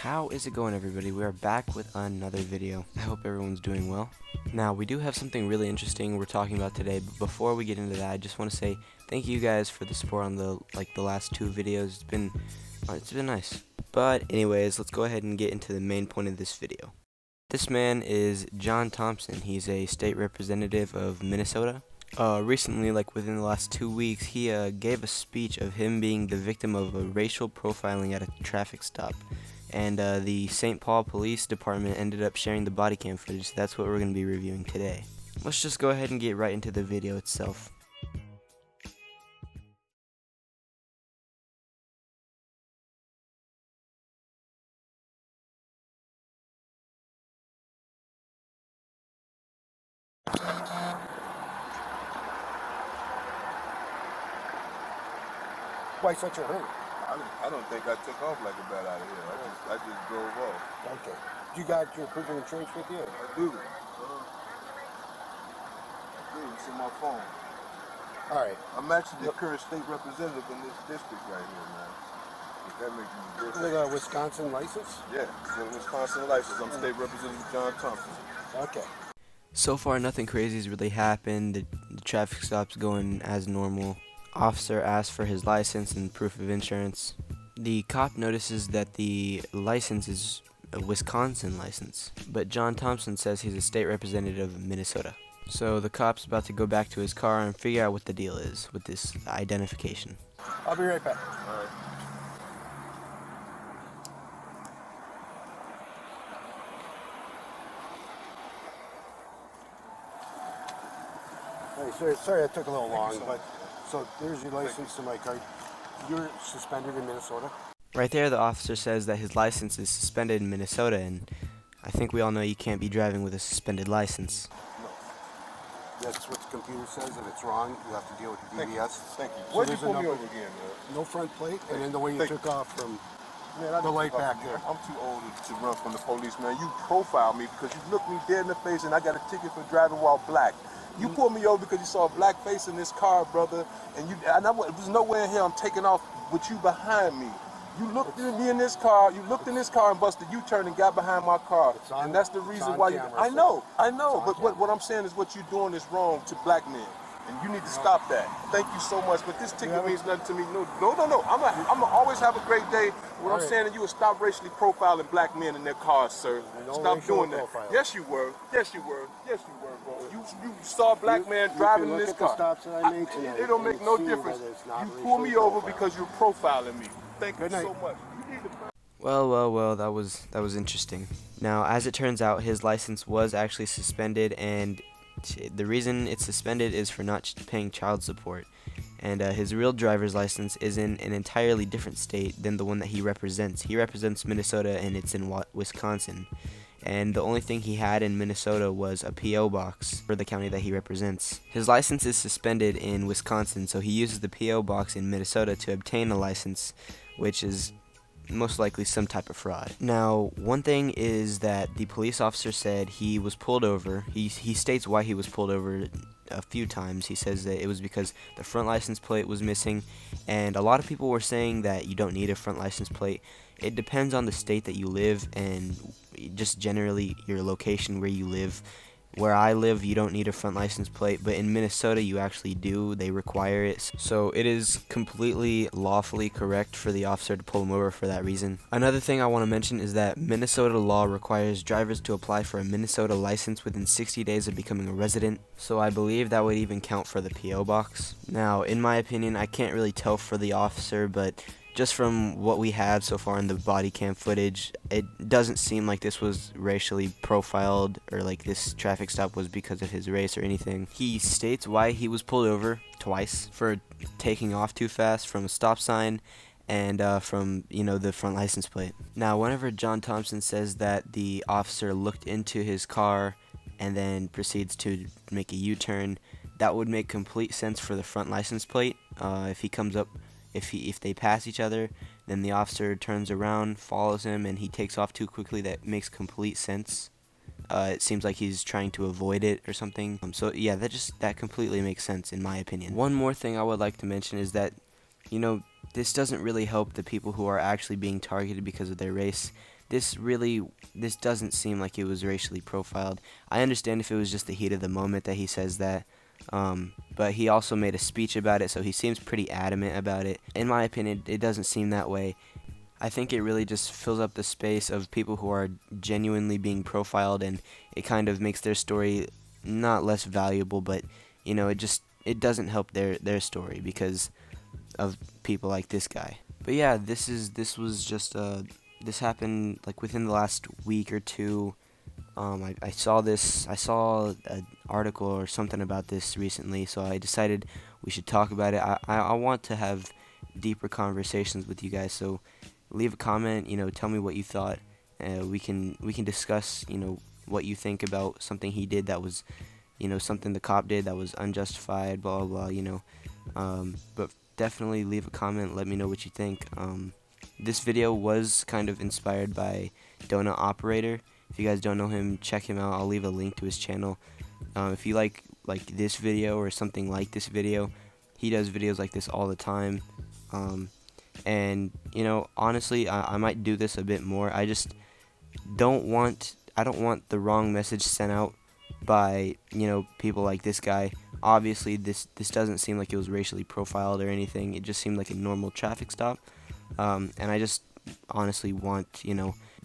How is it going, everybody? We are back with another video. I hope everyone's doing well. Now, we do have something really interesting we're talking about today, but before we get into that, I just want to say thank you guys for the support on the last two videos. It's been nice. But anyways, let's go ahead and get into the main point of this video. This man is John Thompson. He's a state representative of Minnesota. Recently, within the last 2 weeks, he gave a speech of him being the victim of a racial profiling at a traffic stop. And the St. Paul Police Department ended up sharing the body cam footage, so that's what we're going to be reviewing today. Let's just go ahead and get right into the video itself. Why such a hurry? I don't think I took off like a bat out of here. I just drove off. Okay. You got your proof of insurance with you? I do. It's in my phone. All right. I'm actually the current state representative in this district right here, man. If that makes any difference. With a Wisconsin license? Yeah, with a Wisconsin license. I'm State Representative John Thompson. Okay. So far, nothing crazy has really happened. The traffic stop's going as normal. Officer asks for his license and proof of insurance. The cop notices that the license is a Wisconsin license, but John Thompson says he's a state representative of Minnesota. So the cop's about to go back to his car and figure out what the deal is with this identification. I'll be right back. All right. Hey, sorry I took a little long, but so there's your license to my car. You're suspended in Minnesota? Right there, the officer says that his license is suspended in Minnesota, and I think we all know you can't be driving with a suspended license. No. That's what the computer says. If it's wrong, you have to deal with the DVS. Thank you. So Why'd you there's a pull me number- over again, man? No front plate, and then the way you Thank took off from Man, I the just light took off back from there. I'm too old to run from the police, man. You profiled me because you looked me dead in the face and I got a ticket for driving while black. You pulled me over because you saw a black face in this car, brother, and there's nowhere in here I'm taking off with you behind me. You looked at me in this car, you looked in this car and busted U-turn and got behind my car. And that's the reason why you... I know, but what I'm saying is what you're doing is wrong to black men. And you need to stop that. Thank you so much. But this ticket means nothing to me. No. I'm gonna always have a great day. What I'm saying is you would stop racially profiling black men in their cars, sir. Stop doing that. Yes, you were. Yes, you were. Yes, you were, bro. You saw a black man driving in this car. It don't make no difference. You pulled me over because you're profiling me. Thank you so much. Well, that was interesting. Now, as it turns out, his license was actually suspended, and the reason it's suspended is for not paying child support. And his real driver's license is in an entirely different state than the one that he represents. He represents Minnesota, and it's in Wisconsin. And the only thing he had in Minnesota was a P.O. box for the county that he represents. His license is suspended in Wisconsin, so he uses the P.O. box in Minnesota to obtain a license, which is most likely some type of fraud. Now, one thing is that the police officer said he was pulled over. He states why he was pulled over a few times. He says that it was because the front license plate was missing, and a lot of people were saying that you don't need a front license plate. It depends on the state that you live and just generally your location where you live. Where I live, you don't need a front license plate, but in Minnesota, you actually do. They require it. So it is completely lawfully correct for the officer to pull him over for that reason. Another thing I want to mention is that Minnesota law requires drivers to apply for a Minnesota license within 60 days of becoming a resident. So I believe that would even count for the P.O. box. Now, in my opinion, I can't really tell for the officer, but just from what we have so far in the body cam footage, it doesn't seem like this was racially profiled or like this traffic stop was because of his race or anything. He states why he was pulled over twice for taking off too fast from a stop sign and from the front license plate. Now, whenever John Thompson says that the officer looked into his car and then proceeds to make a U-turn, that would make complete sense for the front license plate. If he comes up, if they pass each other, then the officer turns around, follows him, and he takes off too quickly. That makes complete sense. It seems like he's trying to avoid it or something. So yeah, that completely makes sense in my opinion. One more thing I would like to mention is that, this doesn't really help the people who are actually being targeted because of their race. this doesn't seem like it was racially profiled. I understand if it was just the heat of the moment that he says that, but he also made a speech about it, so he seems pretty adamant about it. In my opinion, it doesn't seem that way. I think it really just fills up the space of people who are genuinely being profiled, and it kind of makes their story not less valuable, but it doesn't help their story because of people like this guy. But yeah, this happened like within the last week or two. I saw an article or something about this recently, so I decided we should talk about it. I want to have deeper conversations with you guys, so leave a comment, tell me what you thought. We can discuss, what you think about something he did that was, something the cop did that was unjustified, blah blah blah, but definitely leave a comment, let me know what you think. This video was kind of inspired by Donut Operator. If you guys don't know him, check him out. I'll leave a link to his channel. If you like this video or something like this video, he does videos like this all the time. And honestly, I might do this a bit more. I just don't want the wrong message sent out by people like this guy. Obviously, this doesn't seem like it was racially profiled or anything. It just seemed like a normal traffic stop. And I just honestly want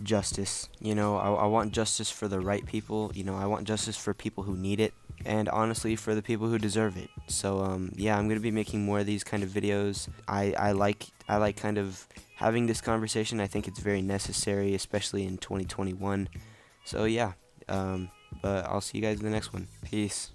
justice. I want justice for the right people. I want justice for people who need it, and honestly for the people who deserve it. So yeah, I'm gonna be making more of these kind of videos. I like kind of having this conversation. I think it's very necessary, especially in 2021. So yeah, but I'll see you guys in the next one. Peace.